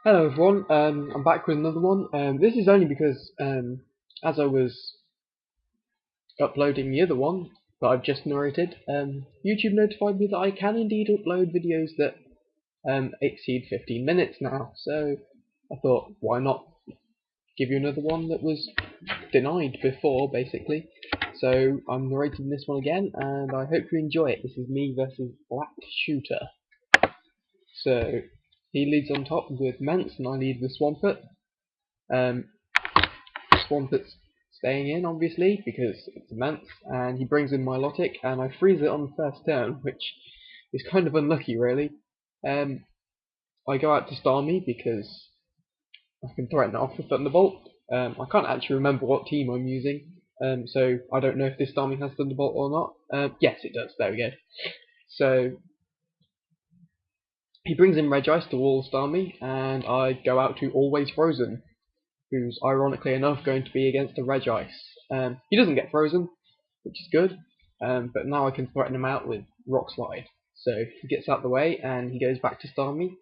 Hello everyone, I'm back with another one. This is only because as I was uploading the other one that I've just narrated, YouTube notified me that I can indeed upload videos that exceed 15 minutes now. So I thought, why not give you another one that was denied before, basically. So I'm narrating this one again, and I hope you enjoy it. This is me versus Black Shooter. So he leads on top with Mance, and I lead with Swampert. Swampert's staying in, obviously, because it's Mance, and he brings in Milotic, and I freeze it on the first turn, which is kind of unlucky, really. I go out to Starmie because I can threaten it off with Thunderbolt. I can't actually remember what team I'm using, so I don't know if this Starmie has Thunderbolt or not. Yes, it does. There we go. So he brings in Regice to wall Starmie, and I go out to Always Frozen, who's ironically enough going to be against a Regice. He doesn't get frozen, which is good, but now I can threaten him out with Rock Slide. So he gets out the way and he goes back to Starmie,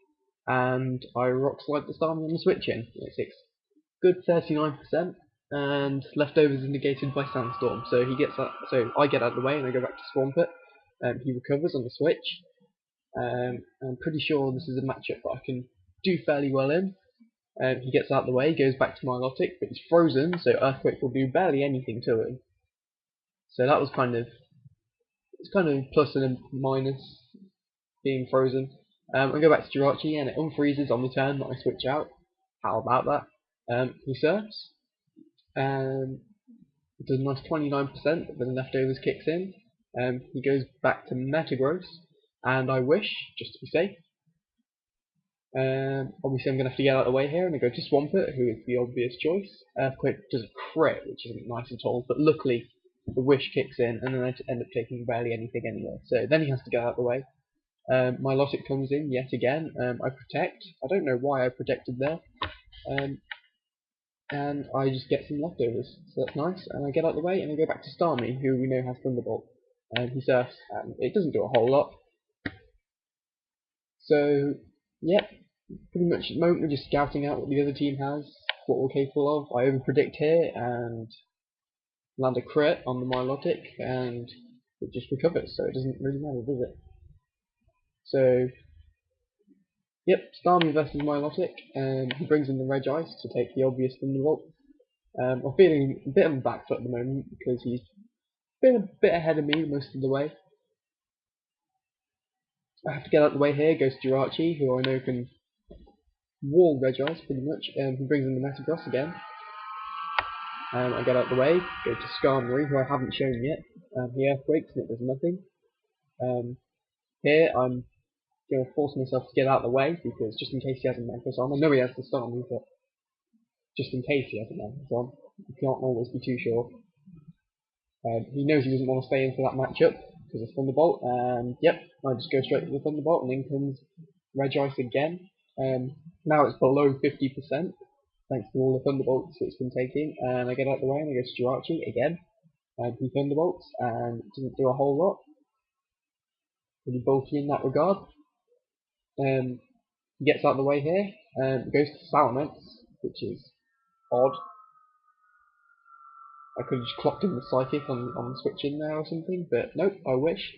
and I Rock Slide the Starmie on the switch in. It's good 39%, and leftovers is negated by Sandstorm. So he gets out, so I get out of the way and I go back to Swampert. He recovers on the switch. I'm pretty sure this is a matchup that I can do fairly well in. He gets out of the way, goes back to Milotic, but he's frozen, so Earthquake will do barely anything to him. So that was kind of plus and a minus being frozen. I go back to Jirachi and it unfreezes on the turn that I switch out. How about that? He surfs. It does a nice 29%, but then leftovers kicks in. He goes back to Metagross, and I wish, just to be safe. Obviously I'm going to have to get out of the way here, and I go to Swampert, who is the obvious choice. Earthquake does a crit, which isn't nice at all, but luckily the wish kicks in, and then I end up taking barely anything anyway. So then he has to get out of the way. Milotic comes in yet again. I protect. I don't know why I protected there. And I just get some leftovers, so that's nice. And I get out of the way, and I go back to Starmie, who we know has Thunderbolt. He surfs, and it doesn't do a whole lot. So, yep, pretty much at the moment we're just scouting out what the other team has, what we're capable of. I overpredict here and land a crit on the Milotic, and it just recovers, so it doesn't really matter, does it? So, yep, Starmie versus Milotic, and he brings in the Regice to take the obvious Thunderbolt. I'm feeling a bit on the back foot at the moment because he's been a bit ahead of me most of the way. I have to get out of the way here, goes Jirachi, who I know can wall Regice pretty much. He brings in the Metagross again. I get out of the way, go to Skarmory, who I haven't shown yet. He Earthquakes and it does nothing. Here I'm going to force myself to get out of the way, because just in case he has a Magnus on. I know he has the Starmie, but just in case he has a Magnus on, you can't always be too sure. He knows he doesn't want to stay in for that matchup because of Thunderbolt, and yep, I just go straight to the Thunderbolt, and in comes Regice again. Now it's below 50%, thanks to all the Thunderbolts it's been taking, and I get out of the way and I go to Jirachi again. He Thunderbolts, and it doesn't do a whole lot. Pretty bulky in that regard. He gets out of the way here, and goes to Salamence, which is odd. I could have just clocked in the Psychic on the switch in there or something, but nope, I wish.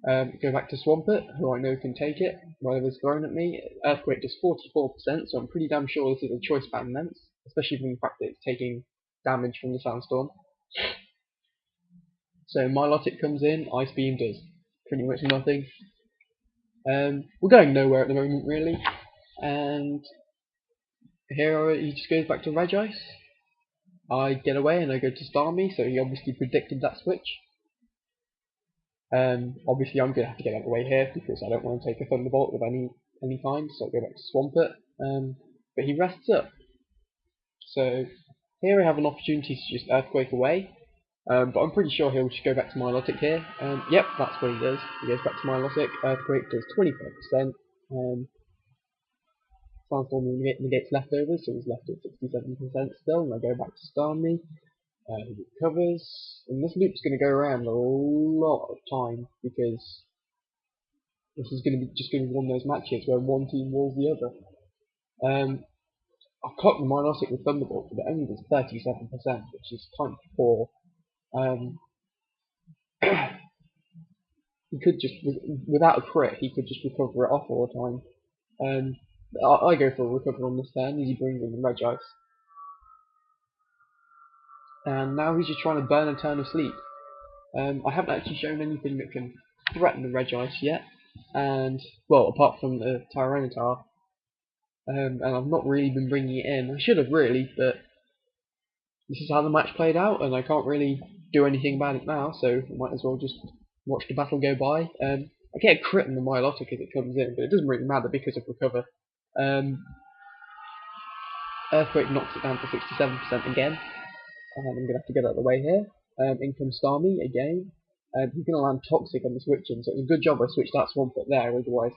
Go back to Swampert, who I know can take it, whatever's thrown at me. Earthquake does 44%, so I'm pretty damn sure this is a choice band Mance, especially from the fact that it's taking damage from the Sandstorm. So Milotic comes in, Ice Beam does pretty much nothing. We're going nowhere at the moment, really. And here he just goes back to Regice. I get away and I go to Starmie, so he obviously predicted that switch. Obviously I'm going to have to get out of the way here because I don't want to take a Thunderbolt of any kind, so I go back to Swampert. But he rests up. So here I have an opportunity to just Earthquake away, but I'm pretty sure he'll just go back to Milotic here. Yep, that's what he does. He goes back to Milotic. Earthquake does 25%. Sandstorm negates leftovers, so he's left at 67% still, and I go back to Starmie. He recovers, and this loop's going to go around a lot of time, because this is going to be one of those matches where one team walls the other. I caught the Milotic with Thunderbolt, but it only does 37%, which is kind of poor. Um, he could just, without a crit, he could just recover it off all the time. I go for a recover on this turn, as he brings in the Regice. And now he's just trying to burn a turn of sleep. I haven't actually shown anything that can threaten the Regice yet, and, well, apart from the Tyranitar, and I've not really been bringing it in. I should have really, but this is how the match played out, and I can't really do anything about it now, so I might as well just watch the battle go by. I get a crit on the Milotic as it comes in, but it doesn't really matter because of recover. Earthquake knocks it down to 67% again. I'm going to have to get out of the way here. In comes Starmie again. He's going to land Toxic on the switching, so it was a good job I switched that Swampert there, otherwise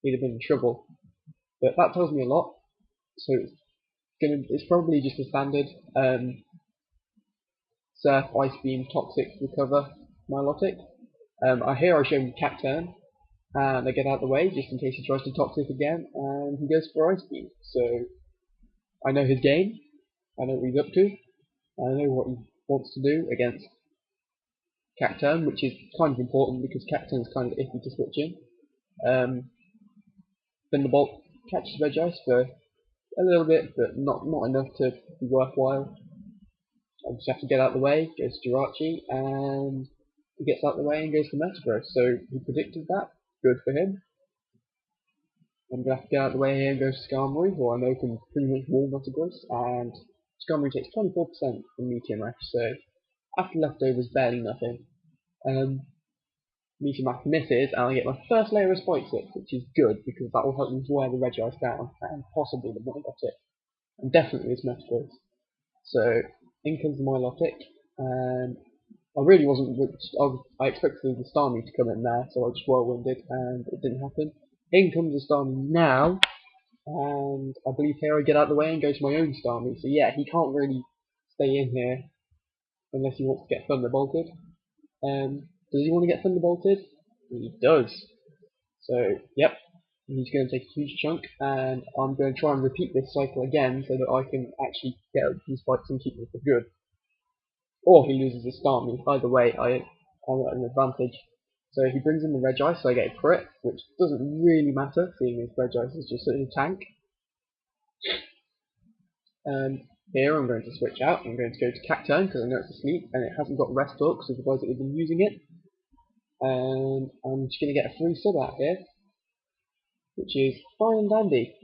he'd have been in trouble. But that tells me a lot. So it's probably just a standard Surf, Ice Beam, Toxic, Recover Milotic. I show him Cacturn, and I get out of the way just in case he tries to Toxic again, and he goes for Ice Beam. So I know his game, I know what he's up to, I know what he wants to do against Cacturn, which is kind of important because Cacturn is kind of iffy to switch in. Thunderbolt catches Regice for a little bit, but not enough to be worthwhile. I just have to get out of the way, goes to Jirachi, and he gets out of the way and goes to Metagross. So he predicted that, good for him. I'm going to have to get out of the way here and go to Skarmory, who I know can pretty much wall Metagross, and Skarmory takes 24% from Meteor Mash, so after leftovers, barely nothing. Meteor Mash misses, and I get my first layer of Spike Slip, which is good, because that will help me to wear the Regice down, and possibly the Milotic, and definitely this Metagross. So, in comes the Milotic, and I really wasn't, I expected the Starmie to come in there, so I just whirlwinded, and it didn't happen. In comes the Starmie now, and I believe here I get out of the way and go to my own Starmie, so yeah, he can't really stay in here, unless he wants to get Thunderbolted. Does he want to get Thunderbolted? He does. So, yep, he's going to take a huge chunk, and I'm going to try and repeat this cycle again so that I can actually get up these spikes and keep them for good. Or he loses a Starmie. Either way, I'm at an advantage. So he brings in the Regice, so I get a crit, which doesn't really matter, seeing as Regice is just a tank. Here I'm going to switch out. I'm going to go to Cacturn because I know it's asleep, and it hasn't got Rest Talk, so otherwise it would have been using it. And I'm just going to get a free sub out here, which is fine and dandy.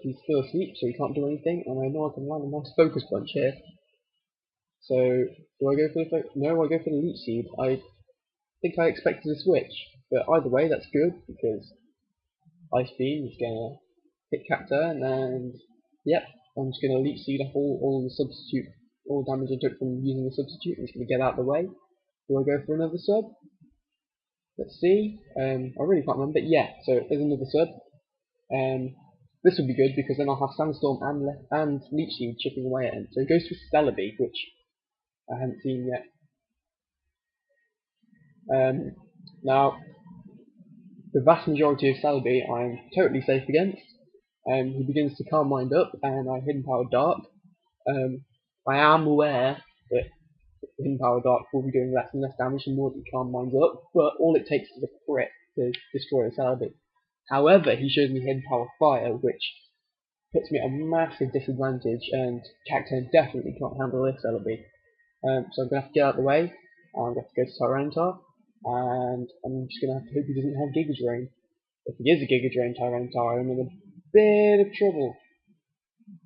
He's still asleep, so he can't do anything, and I know I can land a nice Focus Punch here. So, do I go for the no, I go for the Leech Seed. I think I expected a switch, but either way, that's good, because Ice Beam is going to hit Cacturn, and yep, I'm just going to Leech Seed off all the substitute, all the damage I took from using the substitute. I'm just going to get out of the way. Do I go for another sub? Let's see. I really can't remember. Yeah, so there's another sub. This would be good because then I'll have Sandstorm and Leech Seed chipping away at him. So he goes to Celebi, which I haven't seen yet. Now, the vast majority of Celebi I am totally safe against. He begins to calm mind up, and I Hidden Power Dark. I am aware that Hidden Power Dark will be doing less and less damage the more that he calm minds up, but all it takes is a crit to destroy a Celebi. However, he shows me Hidden Power Fire, which puts me at a massive disadvantage, and Cacturn definitely can't handle this Celebi. So I'm going to have to get out of the way. I'm going to have to go to Tyranitar, and I'm just going to have to hope he doesn't have Giga Drain. If he is a Giga Drain Tyranitar, I'm in a bit of trouble.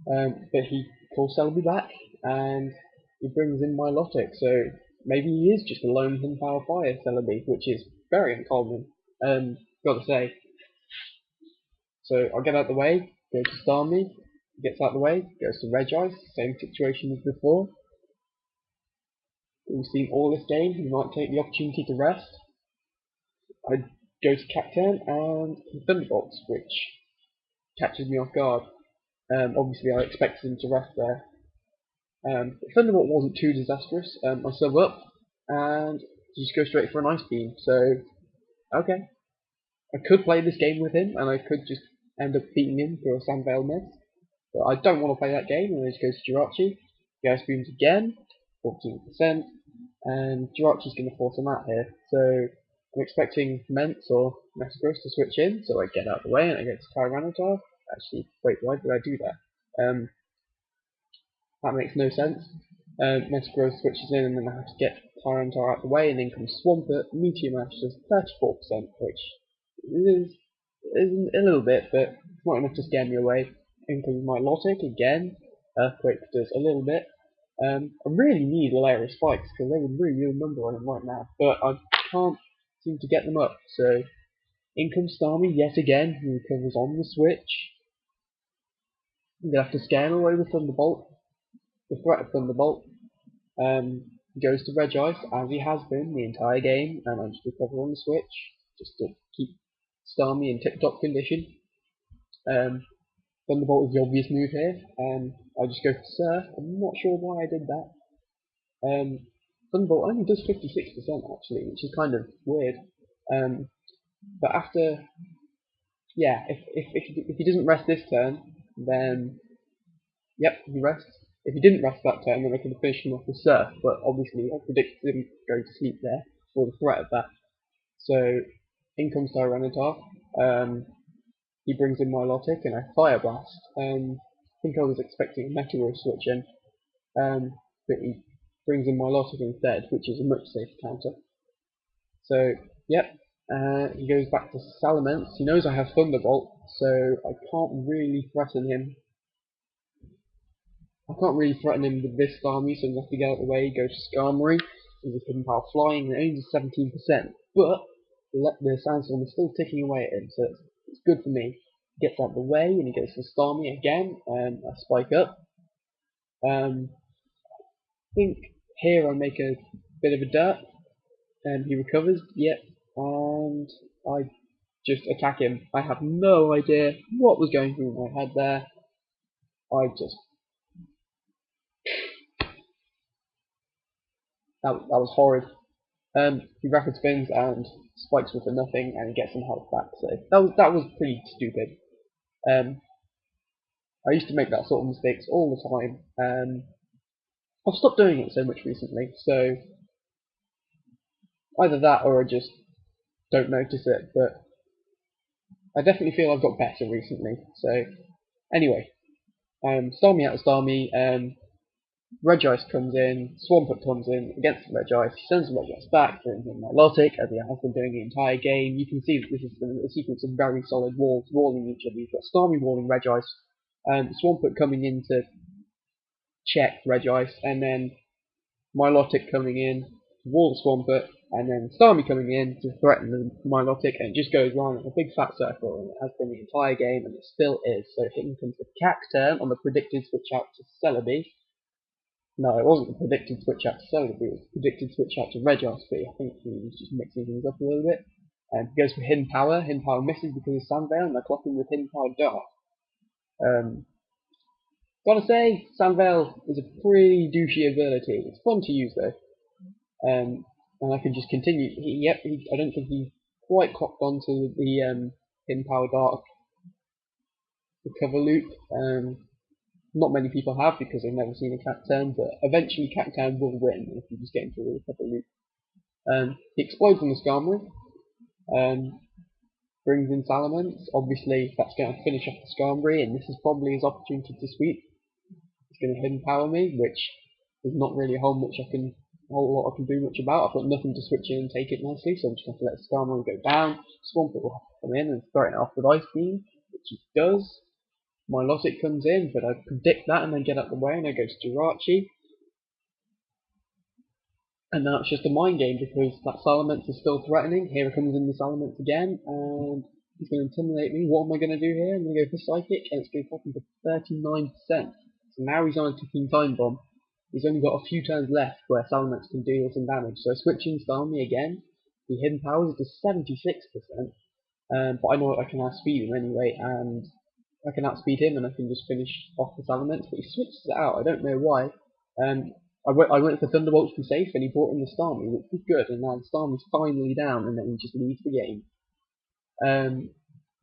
But he calls Celebi back, and he brings in Milotic, so maybe he is just a lone Hidden Power Fire Celebi, which is very uncommon, gotta say. So I'll get out of the way, go to Starmie, gets out of the way, goes to Regice, same situation as before. We've seen all this game, he might take the opportunity to rest. I go to Cacturn and Thunderbolts, which catches me off guard. Obviously I expected him to rest there. Thunderbolt wasn't too disastrous. I sub up and just go straight for an Ice Beam. So, okay. I could play this game with him and I could just end up beating him for a Sandvale miss. But I don't want to play that game, and I just go to Jirachi. He ice beams again, 14%, and Jirachi's going to force him out here. So I'm expecting Mence or Metagross to switch in, so I get out of the way and I get to Tyranitar. Actually, wait, why did I do that? That makes no sense. Metagross switches in, and then I have to get Tyranitar out of the way, and then comes Swampert. Meteor Mash does 34%, which is a little bit, but it's not enough to scare me away. In comes my Lotic again. Earthquake does a little bit. I really need Valeria Spikes because they would really do a number on him right now, but I can't seem to get them up. So in comes Starmie yet again, who recovers on the switch. I'm gonna have to scare him away with Thunderbolt. The threat of Thunderbolt. Goes to Regice as he has been the entire game, and I just recover on the switch just to keep Starmie in tip-top condition. Thunderbolt is the obvious move here. I just go for Surf. I'm not sure why I did that. Thunderbolt only does 56% actually, which is kind of weird. But after, yeah, if he doesn't rest this turn, then yep, he rests. If he didn't rest that turn, then I could have finished him off with Surf. But obviously, I predicted him going to sleep there for the threat of that. So in comes Tyranitar. He brings in Milotic and I Fire Blast. I think I was expecting a Meteor switch in, but he brings in Milotic instead, which is a much safer counter. So, yep, he goes back to Salamence. He knows I have Thunderbolt, so I can't really threaten him. With this Starmie, so I have to get out of the way. Go to Skarmory. He's a Hidden Power Flying, and only 17%, but the Sandstorm is still ticking away at him, so it's good for me. He gets out of the way, and he goes to Starmie again, and I spike up. I think here I make a bit of a dirt, and he recovers, yep, and I just attack him. I have no idea what was going through my head there. That was horrid. He rapid spins and spikes with a nothing, and he gets some health back. So that was pretty stupid. I used to make that sort of mistakes all the time. I've stopped doing it so much recently, so either that or I just don't notice it. But I definitely feel I've got better recently. So anyway, Starmie out of Starmie. Regice comes in, Swampert comes in against Regice, he sends Regice back, brings in Milotic, as he has been doing the entire game. You can see that this is a sequence of very solid walls walling each other. You've got Starmie walling Regice, Swampert coming in to check Regice, and then Milotic coming in to wall the Swampert, and then Starmie coming in to threaten the Milotic, and it just goes round in a big fat circle, and it has been the entire game, and it still is. So here comes the Cacturn on the predicted switch out to Celebi. No, it wasn't the predicted switch out to Celebi, it was the predicted switch out to Regice, but I think he was just mixing things up a little bit. He goes for Hidden Power. Hidden Power misses because of Sandvale, and I clock him with Hidden Power Dark. Gotta say, Sandvale is a pretty douchey ability. It's fun to use though. And I can just continue. I don't think he quite clocked onto the Hidden Power Dark recover loop. Not many people have because they've never seen a Cacturn, but eventually Cacturn will win if you just get into the recover loop. He explodes on the Skarmory, brings in Salamence. Obviously, that's going to finish off the Skarmory, and this is probably his opportunity to sweep. He's going to Hidden Power me, which is not really a whole lot I can do much about. I've got nothing to switch in and take it nicely, so I'm just going to let Skarmory go down. Swampert will have to come in and throw it off with Ice Beam, which he does. Milotic comes in, but I predict that and then get out of the way, and I go to Jirachi. And now it's just a mind game because that Salamence is still threatening. Here comes in the Salamence again, and he's going to intimidate me. What am I going to do here? I'm going to go for Psychic, and it's going to pop him to 39%. So now he's on a ticking time bomb. He's only got a few turns left where Salamence can deal some damage. So switching Starmie again, he Hidden Powers to 76%. But I know I can outspeed him anyway, and I can outspeed him and I can just finish off the Salamence, but he switches it out. I don't know why. I went for Thunderbolt to be safe, and he brought in the Starmie, which was good, and now the Starmie's finally down, and then he just leaves the game.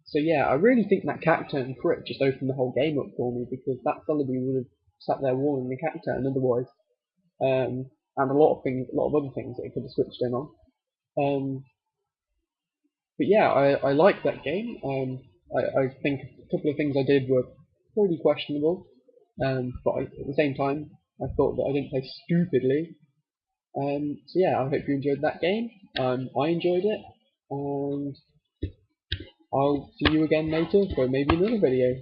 So yeah, I really think that cat turn crit just opened the whole game up for me, because that Celebi would have sat there warning the cat turn otherwise, and a lot of other things that it could have switched in on. But yeah, I like that game. I think a couple of things I did were pretty questionable, but at the same time, I thought that I didn't play stupidly. So yeah, I hope you enjoyed that game. I enjoyed it, and I'll see you again later for maybe another video.